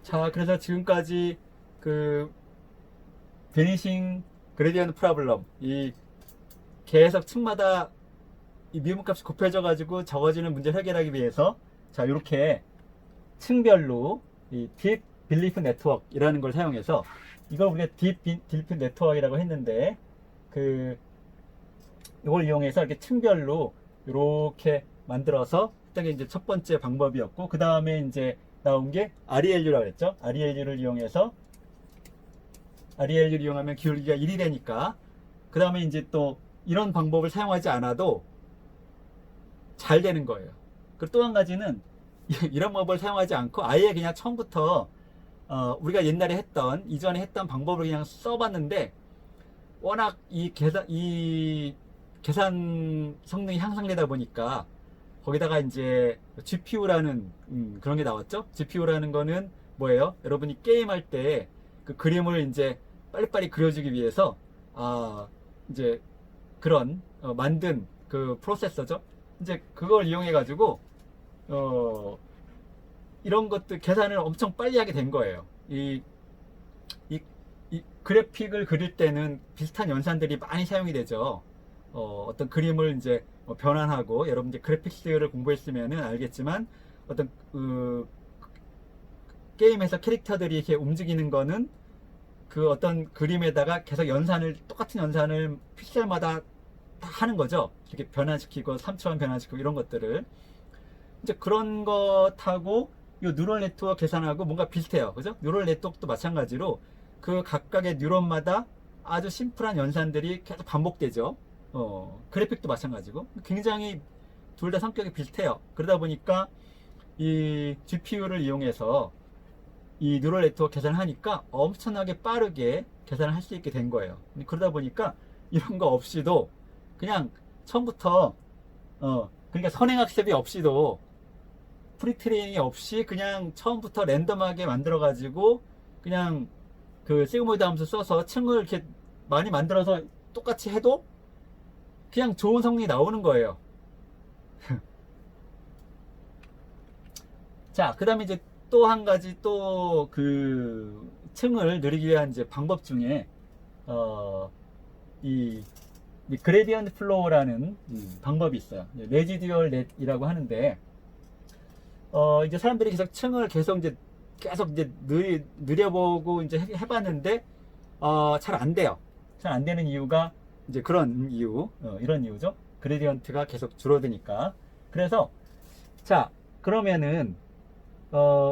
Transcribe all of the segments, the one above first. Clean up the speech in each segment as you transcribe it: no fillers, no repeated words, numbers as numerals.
자, 그래서 지금까지 그 베니싱 그레디언트 프로블럼, 이 계속 층마다 이 미분값이 곱해져 가지고 적어지는 문제를 해결하기 위해서, 자, 이렇게 층별로 이 딥 빌리프 네트워크이라는 걸 사용해서, 이걸 우리가 딥 빌리프 네트워크라고 했는데, 그 이걸 이용해서 이렇게 층별로 이렇게 만들어서 그게 이제 첫 번째 방법이었고, 그 다음에 이제 나온 게 ReLU라고 그랬죠. ReLU를 이용해서, ReLU를 이용하면 기울기가 1이 되니까, 그 다음에 이제 또 이런 방법을 사용하지 않아도 잘 되는 거예요. 그리고 또 한 가지는 이런 방법을 사용하지 않고 아예 그냥 처음부터 우리가 옛날에 했던, 이전에 했던 방법을 그냥 써봤는데, 워낙 이 계산 성능이 향상되다 보니까 거기다가 이제 GPU라는 그런 게 나왔죠. GPU라는 거는 뭐예요? 여러분이 게임할 때 그 그림을 이제 빨리빨리 그려주기 위해서 이제 그런 만든 그 프로세서죠. 이제 그걸 이용해 가지고 이런 것들 계산을 엄청 빨리 하게 된 거예요. 이 그래픽을 그릴 때는 비슷한 연산들이 많이 사용이 되죠. 어떤 그림을 이제 변환하고, 여러분 이제 그래픽스를 공부했으면은 알겠지만, 어떤 게임에서 캐릭터들이 이렇게 움직이는 거는 그 어떤 그림에다가 계속 똑같은 연산을 픽셀마다 다 하는 거죠. 이렇게 변환시키고 3초간 변환시키고 이런 것들을. 이제 그런 것하고 이 뉴럴 네트워크 계산하고 뭔가 비슷해요. 그죠? 뉴럴 네트워크도 마찬가지로 그 각각의 뉴런마다 아주 심플한 연산들이 계속 반복되죠. 그래픽도 마찬가지고. 굉장히 둘 다 성격이 비슷해요. 그러다 보니까 이 GPU를 이용해서 이 뉴럴 네트워크 계산을 하니까 엄청나게 빠르게 계산을 할 수 있게 된 거예요. 그러다 보니까 이런 거 없이도 그냥 처음부터 그러니까 선행학습이 없이도, 프리트레이닝이 없이 그냥 처음부터 랜덤하게 만들어 가지고 그냥 그 시그모이드 함수 써서 층을 이렇게 많이 만들어서 똑같이 해도 그냥 좋은 성능이 나오는 거예요. 자, 그 다음에 이제 또 한 가지, 또 그 층을 늘리기 위한 이제 방법 중에 이 그레디언트 플로우라는 방법이 있어요. 레지듀얼 넷이라고 하는데, 이제 사람들이 계속 층을 계속 이제 느려보고 이제 해봤는데, 잘 안 돼요. 잘 안 되는 이유가 이제 그런 이유, 이런 이유죠. 그레디언트가 계속 줄어드니까. 그래서, 자, 그러면은,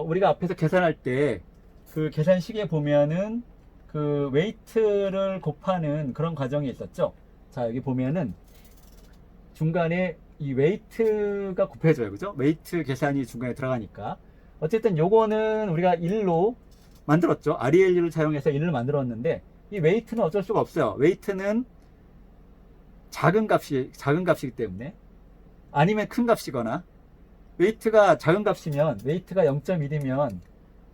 우리가 앞에서 계산할 때, 그 계산식에 보면은, 그 웨이트를 곱하는 그런 과정이 있었죠. 자, 여기 보면은, 중간에 이 웨이트가 곱해져요. 그죠? 웨이트 계산이 중간에 들어가니까. 어쨌든 요거는 우리가 1로 만들었죠. ReLU를 사용해서 1을 만들었는데, 이 웨이트는 어쩔 수가 없어요. 웨이트는 작은 값이기 때문에, 아니면 큰 값이거나, 웨이트가 작은 값이면, 웨이트가 0.1이면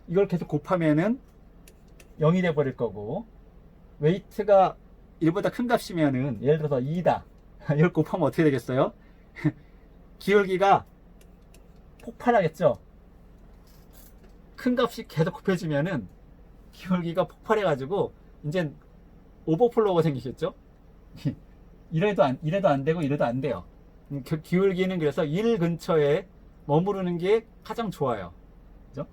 이걸 계속 곱하면은 0이 돼 버릴 거고, 웨이트가 1보다 큰 값이면은, 예를 들어서 2다. 이걸 곱하면 어떻게 되겠어요? 기울기가 폭발하겠죠. 큰 값이 계속 곱해지면은 기울기가 폭발해가지고 이제 오버플로우가 생기겠죠. 이래도 안 되고 이래도 안 돼요. 기울기는 그래서 1 근처에 머무르는 게 가장 좋아요. 그죠?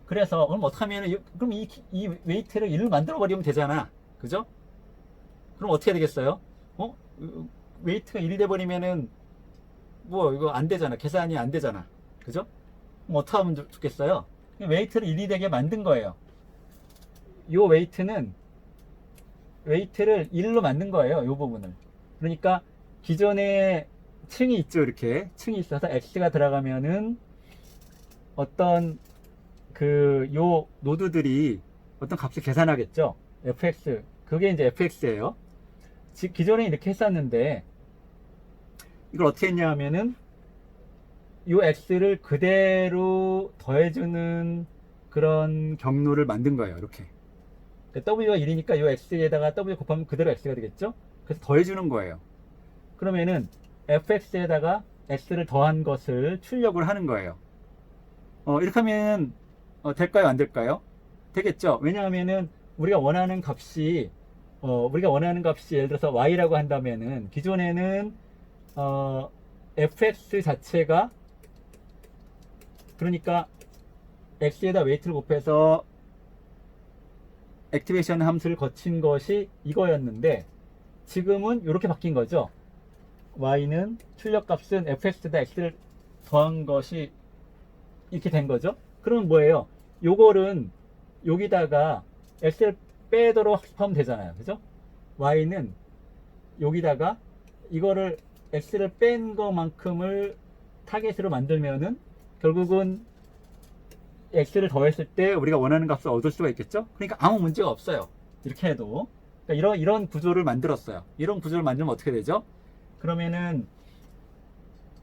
그래서 그럼 어떻게 하면, 그럼 이 웨이트를 1로 만들어 버리면 되잖아. 그죠? 그럼 어떻게 되겠어요? 웨이트가 1이 돼 버리면은 뭐 이거 안 되잖아. 계산이 안 되잖아. 그죠? 그럼 어떻게 하면 좋겠어요? 웨이트를 1이 되게 만든 거예요. 이 웨이트를 1로 만든 거예요. 이 부분을. 그러니까 기존에 층이 있죠. 이렇게 층이 있어서 x가 들어가면은 어떤 요 노드들이 어떤 값을 계산하겠죠. fx. 그게 이제 fx예요. 기존에 이렇게 했었는데, 이걸 어떻게 했냐 하면은 요 x를 그대로 더해주는 그런 경로를 만든 거예요. 이렇게 w가 1이니까 요 x에다가 w 곱하면 그대로 x가 되겠죠. 그래서 더해주는 거예요. 그러면은 fx에다가 x를 더한 것을 출력을 하는 거예요. 이렇게 하면 될까요? 안 될까요? 되겠죠? 왜냐하면은 우리가 원하는 값이 예를 들어서 y라고 한다면은 기존에는 fx 자체가 그러니까 x에다 웨이트를 곱해서 액티베이션 함수를 거친 것이 이거였는데 지금은 이렇게 바뀐 거죠. y는 출력값은 fx에다 x를 더한 것이 이렇게 된 거죠. 그럼 뭐예요? 요거는 여기다가 x를 빼도록 합하면 되잖아요. 그죠? y는 여기다가 이거를 x를 뺀 것만큼을 타겟으로 만들면은 결국은 x를 더했을 때 우리가 원하는 값을 얻을 수가 있겠죠? 그러니까 아무 문제가 없어요. 이렇게 해도. 그러니까 이런 구조를 만들었어요. 이런 구조를 만들면 어떻게 되죠? 그러면은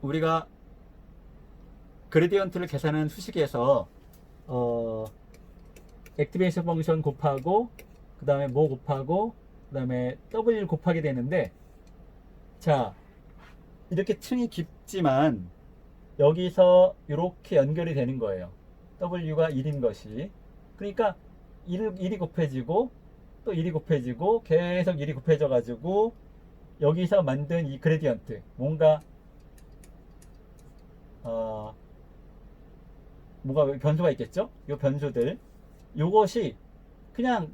우리가 그레디언트를 계산하는 수식에서 액티베이션 펑션 곱하고 그 다음에 뭐 곱하고 그 다음에 w 곱하게 되는데 자 이렇게 층이 깊지만 여기서 이렇게 연결이 되는 거예요. w가 1인 것이. 그러니까 1이 곱해지고 또 1이 곱해지고 계속 1이 곱해져 가지고 여기서 만든 이 그레디언트 뭔가 변수가 있겠죠? 이 변수들 요것이 그냥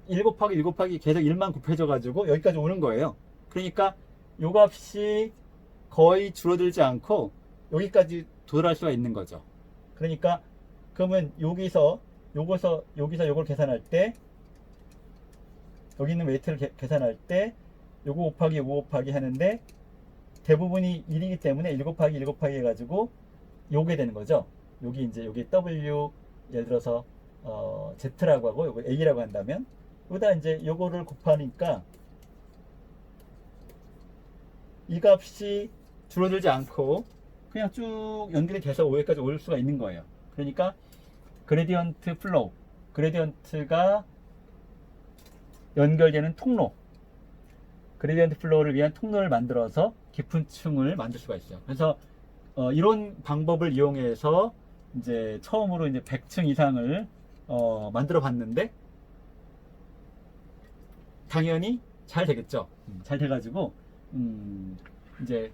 1 곱하기 1 곱하기 계속 1만 곱해져 가지고 여기까지 오는 거예요. 그러니까 요 값이 거의 줄어들지 않고 여기까지 도달할 수가 있는 거죠. 그러니까 그러면 여기서 요걸 계산할 때 여기 있는 웨이트를 계산할 때 요거 곱하기 요거 곱하기 하는데 대부분이 1이기 때문에 1 곱하기 1 곱하기 해가지고 요게 되는 거죠. 여기 이제 여기 W 예를 들어서 Z라고 하고 요거 A라고 한다면 여기다 이제 요거를 곱하니까 이 값이 줄어들지 않고 그냥 쭉 연결이 돼서 5회까지 올 수가 있는 거예요. 그러니까 그레디언트 플로우, 그레디언트가 연결되는 통로, 그레디언트 플로우를 위한 통로를 만들어서 깊은 층을 만들 수가 있어요. 그래서 이런 방법을 이용해서 이제 처음으로 이제 100층 이상을 만들어 봤는데 당연히 잘 되겠죠. 잘 돼가지고 이제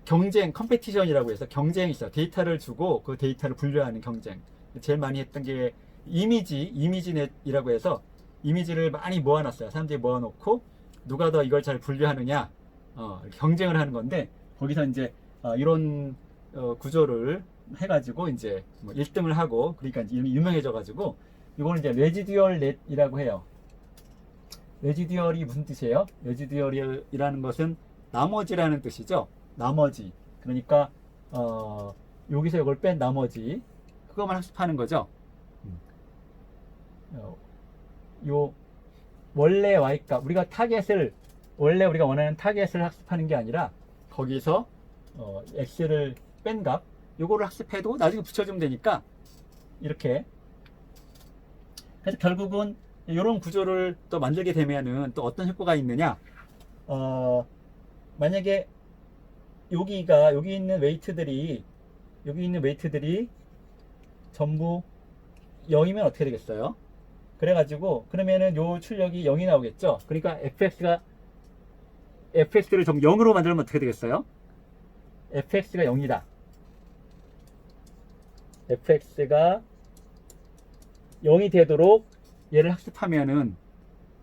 경쟁, 컴페티션이라고 해서 경쟁이 있어요. 데이터를 주고 그 데이터를 분류하는 경쟁. 제일 많이 했던 게 이미지넷이라고 해서 이미지를 많이 모아놨어요. 사람들이 모아놓고 누가 더 이걸 잘 분류하느냐 경쟁을 하는 건데 거기서 이제 이런 구조를 해가지고 이제 뭐 1등을 하고 그러니까 이제 유명해져가지고 이거는 이제 레지듀얼 넷이라고 해요. 레지듀얼이 무슨 뜻이에요? 레지듀얼이라는 것은 나머지라는 뜻이죠. 나머지. 그러니까 여기서 이걸 뺀 나머지 그것만 학습하는 거죠. 요 원래 y값 우리가 타겟을 원래 우리가 원하는 타겟을 학습하는 게 아니라 거기서 x를 뺀 값 요거를 학습해도 나중에 붙여주면 되니까 이렇게 그래서 결국은 이런 구조를 또 만들게 되면은 또 어떤 효과가 있느냐 만약에 여기 있는 웨이트들이 전부 0이면 어떻게 되겠어요? 그래가지고 그러면은 요 출력이 0이 나오겠죠. 그러니까 fx를 전부 0으로 만들면 어떻게 되겠어요? fx가 0이다. fx가 0이 되도록 얘를 학습하면은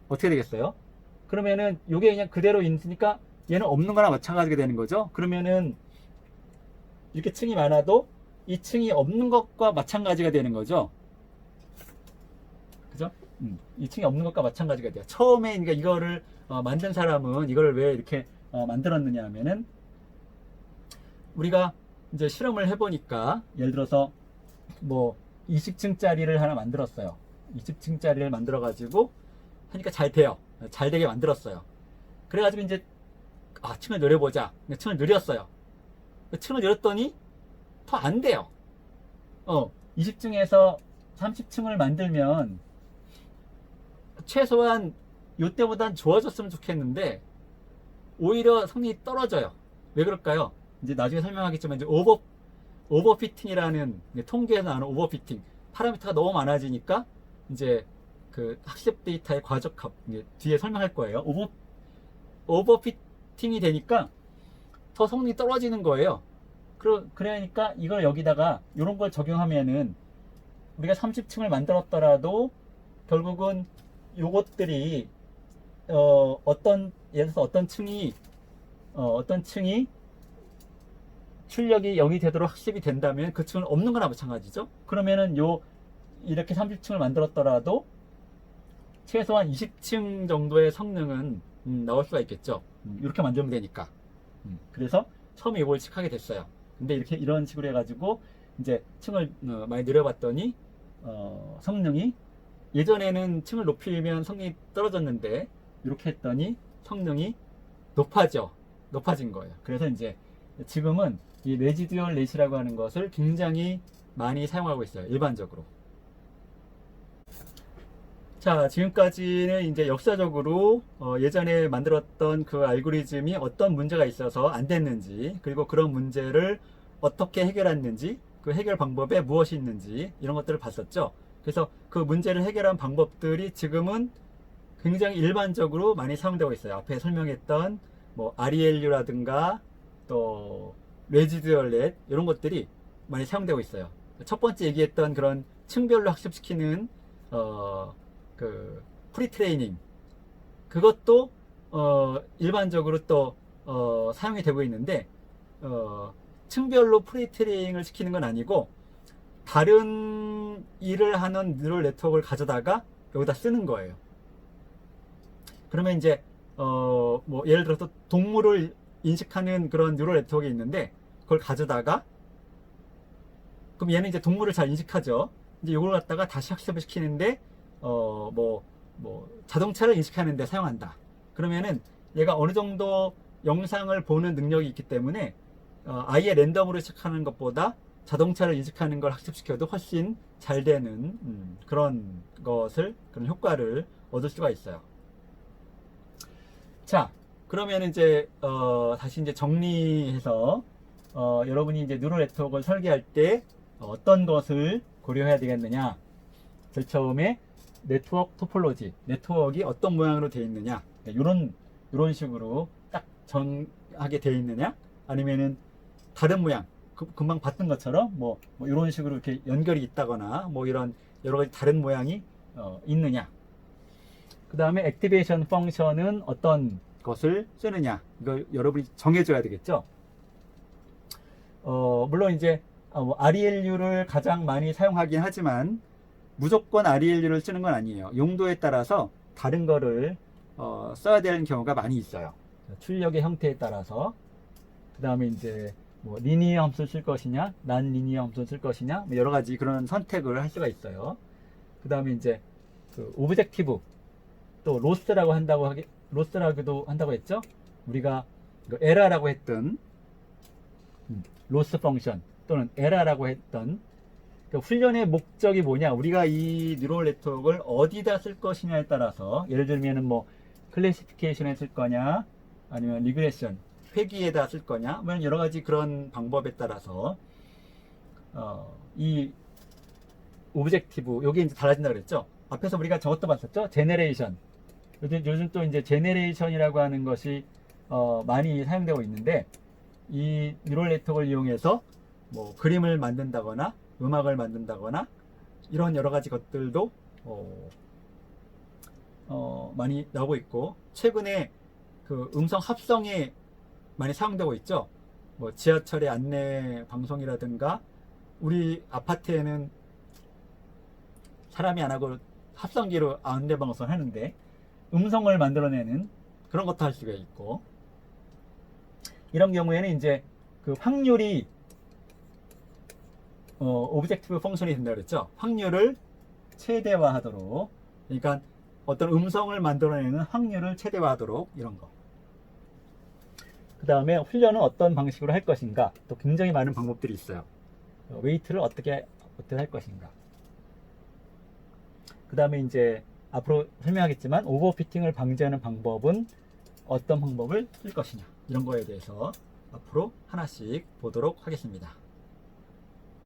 어떻게 되겠어요? 그러면은 요게 그냥 그대로 있으니까 얘는 없는 거나 마찬가지가 되는 거죠. 그러면은 이렇게 층이 많아도 이 층이 없는 것과 마찬가지가 되는 거죠. 그죠? 이 층이 없는 것과 마찬가지가 돼요. 처음에 그러니까 이거를 만든 사람은 이걸 왜 이렇게 만들었느냐 하면은 우리가 이제 실험을 해보니까 예를 들어서 뭐 20층짜리를 하나 만들었어요. 20층짜리를 만들어 가지고 하니까 잘 돼요. 잘 되게 만들었어요. 그래가지고 이제 층을 늘려보자. 층을 늘렸어요. 층을 늘렸더니 더 안 돼요. 20층에서 30층을 만들면 최소한 이때보단 좋아졌으면 좋겠는데 오히려 성능이 떨어져요. 왜 그럴까요? 이제 나중에 설명하겠지만 이제 오버피팅이라는 통계에서 나오는 오버피팅 파라미터가 너무 많아지니까 이제 그 학습 데이터의 과적합 뒤에 설명할 거예요. 오버피팅이 되니까 더 성능이 떨어지는 거예요. 그러니까 이걸 여기다가 이런 걸 적용하면은 우리가 30층을 만들었더라도 결국은 요것들이 예를 들어서 어떤 층이 출력이 0이 되도록 학습이 된다면 그 층은 없는 거나 마찬가지죠. 그러면은 이렇게 30층을 만들었더라도 최소한 20층 정도의 성능은 나올 수가 있겠죠. 이렇게 만들면 되니까. 그래서 처음에 이걸 체크하게 됐어요. 근데 이런 식으로 해가지고 이제 층을 많이 늘려봤더니 성능이 예전에는 층을 높이면 성능이 떨어졌는데 이렇게 했더니 성능이 높아진 거예요. 그래서 이제 지금은 이 레지듀얼 렛이라고 하는 것을 굉장히 많이 사용하고 있어요. 일반적으로. 자, 지금까지는 이제 역사적으로 예전에 만들었던 그 알고리즘이 어떤 문제가 있어서 안 됐는지, 그리고 그런 문제를 어떻게 해결했는지, 그 해결 방법에 무엇이 있는지 이런 것들을 봤었죠. 그래서 그 문제를 해결한 방법들이 지금은 굉장히 일반적으로 많이 사용되고 있어요. 앞에 설명했던 뭐 ReLU라든가 또 레지듀얼 렛 이런 것들이 많이 사용되고 있어요. 첫 번째 얘기했던 그런 층별로 학습시키는 그 프리트레이닝 그것도 일반적으로 또 사용이 되고 있는데 층별로 프리트레이닝을 시키는 건 아니고 다른 일을 하는 뉴럴 네트워크를 가져다가 여기다 쓰는 거예요. 그러면 이제 뭐 예를 들어서 동물을 인식하는 그런 뉴럴 네트워크가 있는데 그걸 가져다가 그럼 얘는 이제 동물을 잘 인식하죠. 이제 이걸 갖다가 다시 학습을 시키는데 뭐 자동차를 인식하는데 사용한다. 그러면은 얘가 어느 정도 영상을 보는 능력이 있기 때문에 아예 랜덤으로 시작하는 것보다 자동차를 인식하는 걸 학습시켜도 훨씬 잘 되는 그런 효과를 얻을 수가 있어요. 자, 그러면 이제 다시 이제 정리해서 여러분이 이제 뉴럴 네트워크를 설계할 때 어떤 것을 고려해야 되겠느냐? 제일 처음에 네트워크 토폴로지, 네트워크가 어떤 모양으로 되어 있느냐? 이런 식으로 딱 정하게 되어 있느냐? 아니면은 다른 모양, 금방 봤던 것처럼 뭐 이런 식으로 이렇게 연결이 있다거나 뭐 이런 여러 가지 다른 모양이 있느냐? 그 다음에 액티베이션 펑션은 어떤 것을 쓰느냐? 이걸 여러분이 정해줘야 되겠죠? 물론 이제 ReLU를 가장 많이 사용하긴 하지만 무조건 ReLU를 쓰는 건 아니에요. 용도에 따라서 다른 거를 써야 되는 경우가 많이 있어요. 출력의 형태에 따라서. 그 다음에 이제 뭐 리니어 함수를 쓸 것이냐, 난 리니어 함수를 쓸 것이냐, 뭐 여러 가지 그런 선택을 할 수가 있어요. 그 다음에 이제 그 오브젝티브 또 로스라고도 한다고 했죠. 우리가 에라라고 했던 로스 펑션 또는 에라라고 했던 훈련의 목적이 뭐냐, 우리가 이 뉴럴 네트워크를 어디다 쓸 것이냐에 따라서 예를 들면은 뭐 클래시피케이션에 쓸 거냐 아니면 리그레션 회귀에다 쓸 거냐 뭐 여러 가지 그런 방법에 따라서 이 오브젝티브 요게 이제 달라진다 그랬죠. 앞에서 우리가 저것도 봤었죠. 제네레이션. 요즘 또 이제 제네레이션이라고 하는 것이 많이 사용되고 있는데 이 뉴럴 네트워크를 이용해서 뭐 그림을 만든다거나 음악을 만든다거나 이런 여러 가지 것들도 많이 나오고 있고 최근에 그 음성 합성에 많이 사용되고 있죠. 뭐 지하철의 안내 방송이라든가 우리 아파트에는 사람이 안 하고 합성기로 안내 방송을 하는데 음성을 만들어내는 그런 것도 할 수가 있고 이런 경우에는 이제 그 확률이 오브젝티브 펑션이 된다 그랬죠. 확률을 최대화하도록 그러니까 어떤 음성을 만들어내는 확률을 최대화하도록 이런 거. 그 다음에 훈련은 어떤 방식으로 할 것인가 또 굉장히 많은 방법들이 있어요. 웨이트를 어떻게 할 것인가. 그 다음에 이제 앞으로 설명하겠지만 오버피팅을 방지하는 방법은 어떤 방법을 쓸 것이냐 이런 거에 대해서 앞으로 하나씩 보도록 하겠습니다.